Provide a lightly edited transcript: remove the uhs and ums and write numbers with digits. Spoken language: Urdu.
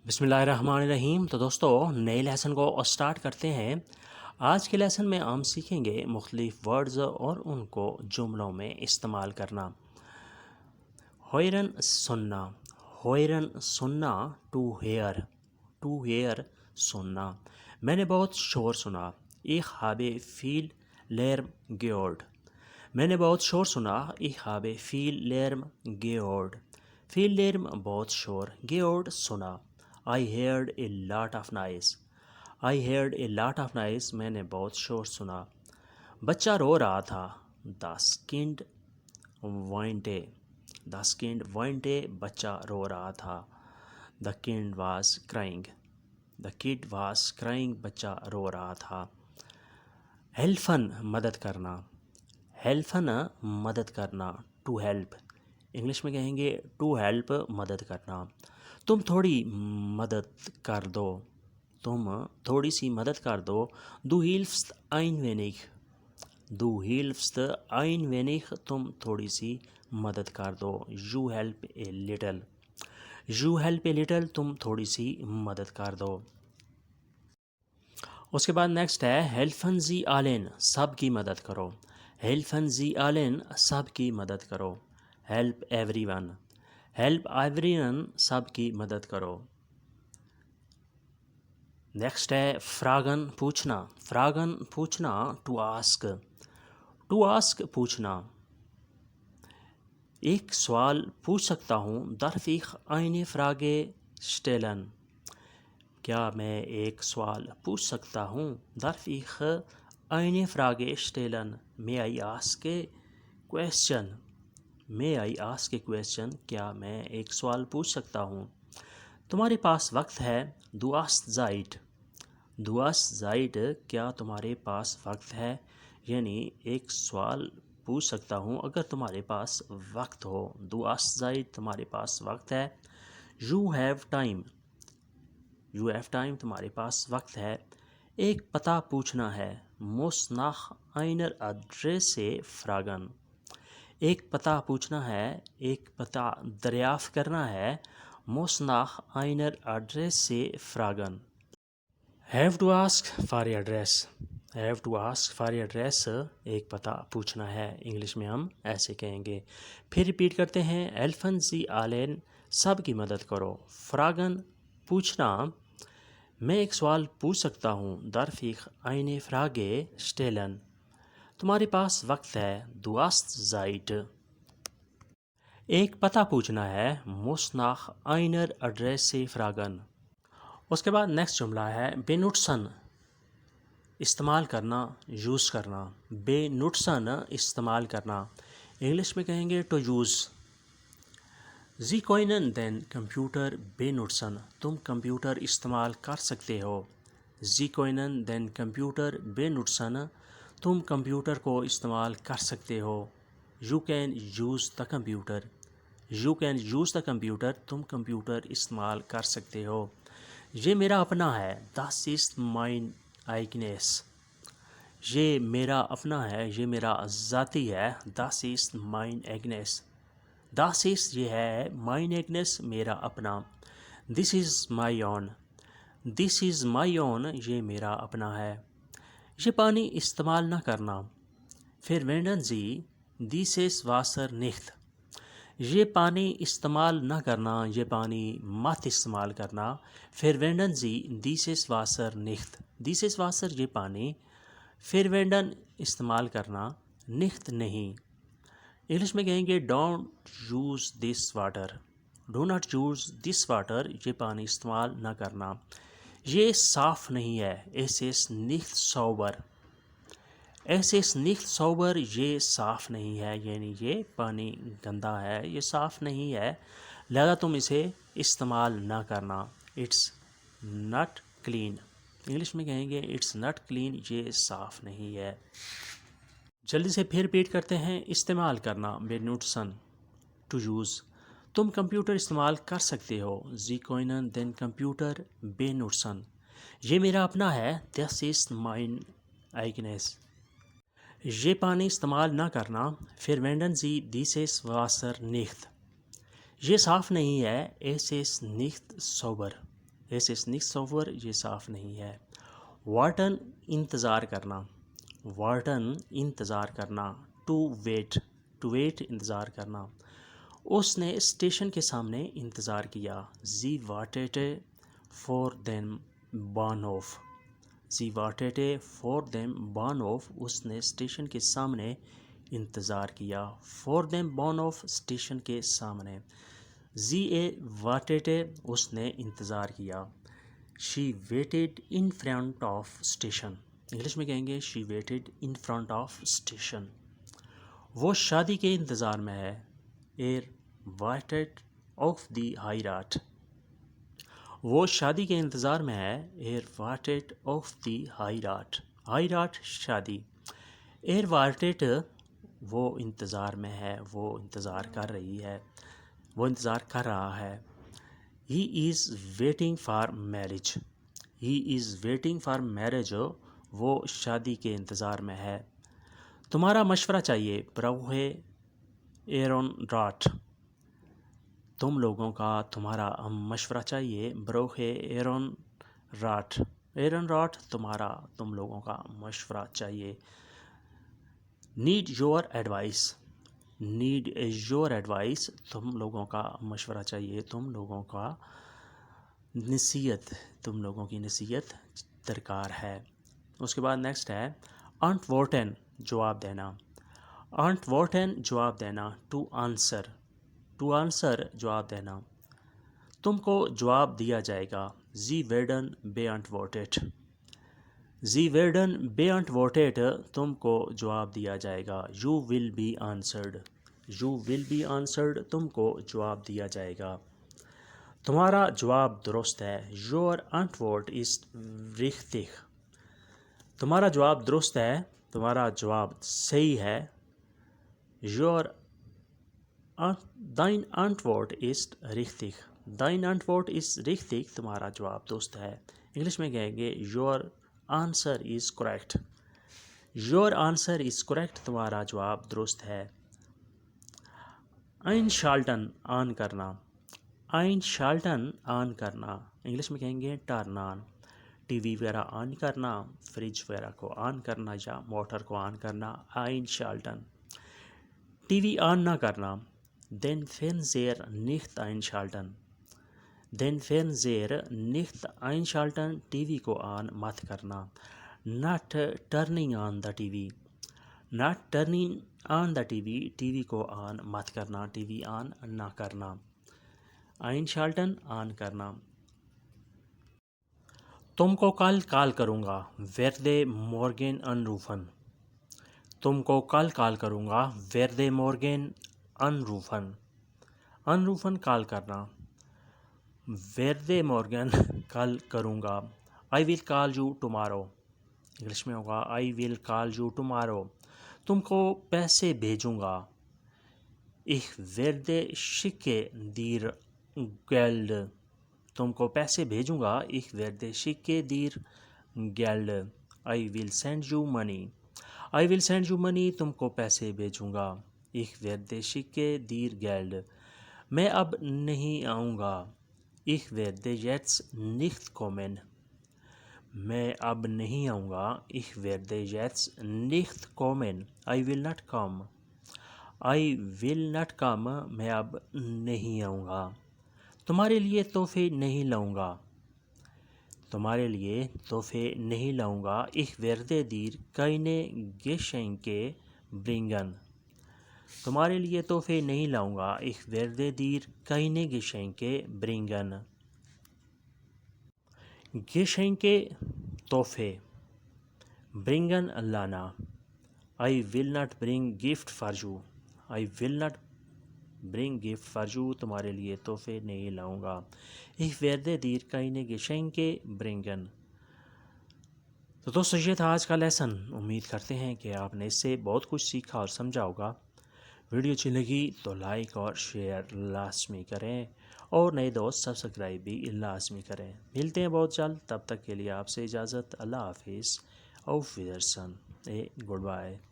بسم اللہ الرحمن الرحیم۔ تو دوستو نئے لیسن کو اسٹارٹ کرتے ہیں۔ آج کے لیسن میں ہم سیکھیں گے مختلف ورڈز اور ان کو جملوں میں استعمال کرنا۔ ہوئرن سننا، ہوئرن سننا، ٹو ہیئر سننا۔ میں نے بہت شور سنا، ich habe viel Lärm gehört۔ میں نے بہت شور سنا، ich habe viel Lärm gehört۔ viel Lärm بہت شور، gehört سنا۔ I heard a lot of noise۔ I heard a lot of noise، میں نے بہت شور سنا۔ بچہ رو رہا تھا، das Kind weinte۔ das Kind weinte، بچہ رو رہا تھا۔ the kind was crying۔ the kid was crying، بچہ رو رہا تھا۔ helfen مدد کرنا، helfen مدد کرنا، to help۔ انگلش میں کہیں گے to help مدد کرنا۔ تم تھوڑی مدد کر دو، تم تھوڑی سی مدد کر دو۔ du hilfst ein wenig۔ du hilfst ein wenig، تم تھوڑی سی مدد کر دو۔ you help a little۔ you help a little، تم تھوڑی سی مدد کر دو۔ اس کے بعد نیکسٹ ہے helfen Sie allen، سب کی مدد کرو۔ helfen Sie allen، سب کی مدد کرو۔ help everyone۔ help everyone، سب کی مدد کرو۔ نیکسٹ ہے fragen پوچھنا، fragen پوچھنا، to ask۔ to ask پوچھنا۔ ایک سوال پوچھ سکتا ہوں، darf ich eine Frage stellen؟ کیا میں ایک سوال پوچھ سکتا ہوں؟ darf ich eine Frage stellen؟ may I ask a question؟ may I ask a question؟ کیا میں ایک سوال پوچھ سکتا ہوں؟ تمہارے پاس وقت ہے، du hast Zeit۔ du hast Zeit، کیا تمہارے پاس وقت ہے؟ یعنی ایک سوال پوچھ سکتا ہوں اگر تمہارے پاس وقت ہو۔ du hast Zeit، تمہارے پاس وقت ہے۔ you have time۔ you have time، تمہارے پاس وقت ہے۔ ایک پتہ پوچھنا ہے، muss nach einer Adresse fragen۔ ایک پتہ پوچھنا ہے، ایک پتہ دریافت کرنا ہے، muss nach einer Adresse fragen۔ have to ask for address۔ have to ask for address، ایک پتہ پوچھنا ہے، انگلش میں ہم ایسے کہیں گے۔ پھر ریپیٹ کرتے ہیں، helfen Sie allen، سب کی مدد کرو۔ fragen پوچھنا، میں ایک سوال پوچھ سکتا ہوں، darf ich eine Frage stellen؟ تمہارے پاس وقت ہے، du hast Zeit۔ ایک پتہ پوچھنا ہے، muss nach einer Adresse fragen۔ اس کے بعد نیکسٹ جملہ ہے benutzen، استعمال کرنا، یوز کرنا۔ benutzen استعمال کرنا، انگلش میں کہیں گے to use۔ Sie können den Computer benutzen، تم کمپیوٹر استعمال کر سکتے ہو۔ Sie können den Computer benutzen، تم کمپیوٹر کو استعمال کر سکتے ہو۔ You can use the computer۔ you can use the computer، تم کمپیوٹر استعمال کر سکتے ہو۔ یہ میرا اپنا ہے، das ist mein eigenes۔ یہ میرا اپنا ہے، یہ میرا ذاتی ہے، das ist mein eigenes۔ das ist یہ ہے، mein eigenes میرا اپنا۔ this is my own۔ this is my own یہ میرا اپنا ہے۔ یہ پانی استعمال نہ کرنا، verwenden Sie dieses Wasser nicht۔ یہ پانی استعمال نہ کرنا، یہ پانی مت استعمال کرنا، verwenden Sie dieses Wasser nicht۔ dieses Wasser یہ پانی، verwenden استعمال کرنا، nicht نہیں۔ انگلش میں کہیں گے don't use this water۔ do not use this water، یہ پانی استعمال نہ کرنا۔ یہ صاف نہیں ہے، es ist nicht sauber۔ es ist nicht sauber، یہ صاف نہیں ہے، یعنی یہ پانی گندا ہے، یہ صاف نہیں ہے، لہذا تم اسے استعمال نہ کرنا۔ it's not clean۔ انگلش میں کہیں گے it's not clean، یہ صاف نہیں ہے۔ جلدی سے پھر ریپیٹ کرتے ہیں، استعمال کرنا benutzen، to use۔ تم کمپیوٹر استعمال کر سکتے ہو، Sie können den Computer benutzen۔ یہ میرا اپنا ہے، das ist mein eigenes۔ یہ پانی استعمال نہ کرنا، verwenden Sie dieses Wasser nicht۔ یہ صاف نہیں ہے، es ist nicht sauber۔ es ist nicht sauber, یہ صاف نہیں ہے. warten انتظار کرنا. warten انتظار کرنا. to wait انتظار کرنا. اس نے اسٹیشن کے سامنے انتظار کیا. sie wartete vor dem Bahnhof. sie wartete vor dem Bahnhof. اس نے اسٹیشن کے سامنے انتظار کیا. for dem Bahnhof اسٹیشن کے سامنے. sie wartete اس نے انتظار کیا. she waited in front of station. English میں کہیں گے she waited in front of station. وہ شادی کے انتظار میں ہے. wartet auf die Heirat. وہ شادی کے انتظار میں ہے. wartet auf die Heirat. Heirat شادی. wartet وہ انتظار میں ہے, وہ انتظار کر رہی ہے, وہ انتظار کر رہا ہے. he is waiting for marriage. he is waiting for marriage. وہ شادی کے انتظار میں ہے. تمہارا مشورہ چاہیے. brauche ihren Rat. تم لوگوں کا تمہارا مشورہ چاہیے. brauche ihren Rat. ihren Rat تمہارا, تم لوگوں کا مشورہ چاہیے. need your advice. need your advice تم لوگوں کا مشورہ چاہیے, تم لوگوں کا نصیحت, تم لوگوں کی نصیحت درکار ہے. اس کے بعد نیکسٹ ہے antworten جواب دینا. antworten جواب دینا. to answer. to answer جواب دینا. تم کو جواب دیا جائے گا. sie werden beantwortet. sie werden beantwortet تم کو جواب دیا جائے گا. you will be answered. you will be answered تم کو جواب دیا جائے گا. تمہارا جواب درست ہے. your Antwort ist richtig. تمہارا جواب درست ہے, تمہارا جواب صحیح ہے. dein Antwort ist richtig. dein Antwort ist richtig تمہارا جواب درست ہے. انگلش میں کہیں گے your answer is correct. your answer is correct تمہارا جواب درست ہے. einschalten آن کرنا. einschalten آن کرنا. انگلش میں کہیں گے turn on. ٹی وی وغیرہ آن کرنا, فریج وغیرہ کو آن کرنا یا موٹر کو آن کرنا. einschalten. ٹی وی آن نہ کرنا. den Fernseher nicht einschalten. den Fernseher nicht einschalten T V کو آن مت کرنا. not turning on the TV. not turning on the TV T V کو آن مت کرنا, ٹی وی آن نہ کرنا. einschalten آن کرنا. تم کو کل کال کروں گا. werde morgen anrufen. تم کو کل کال کروں گا. werde morgen anrufen. anrufen کال کرنا. werde morgen کل کروں گا. I will call you tomorrow. English میں ہوگا I will call you tomorrow. تم کو پیسے بھیجوں گا. ich werde schicke dir Geld. تم کو پیسے بھیجوں گا. ich werde schicke dir Geld. I will send you money. I will send you money تم کو پیسے بھیجوں گا. ich werde schicke dir Geld. میں اب نہیں آؤں گا. ich werde jetzt nicht kommen. میں اب نہیں آؤں گا. ich werde jetzt nicht kommen. I will not come. I will not come میں اب نہیں آؤں گا. تمہارے لیے تحفے نہیں لاؤں گا. تمہارے لیے تحفے نہیں لاؤں گا. ich werde dir keine Geschenke bringen. تمہارے لیے تحفے نہیں لاؤں گا. ich werde dir keine Geschenke bringen. Geschenke تحفے. bringen لانا. I will not bring gift for you. I will not bring gift for you تمہارے لیے تحفے نہیں لاؤں گا. ich werde dir keine Geschenke bringen. تو دوستو یہ تھا آج کا لیسن. امید کرتے ہیں کہ آپ نے اس سے بہت کچھ سیکھا اور سمجھا ہوگا. ویڈیو اچھی لگی تو لائک اور شیئر لازمی کریں, اور نئے دوست سبسکرائب بھی لازمی کریں. ملتے ہیں بہت جلد, تب تک کے لیے آپ سے اجازت. اللہ حافظ. auf Wiedersehen. Good bye.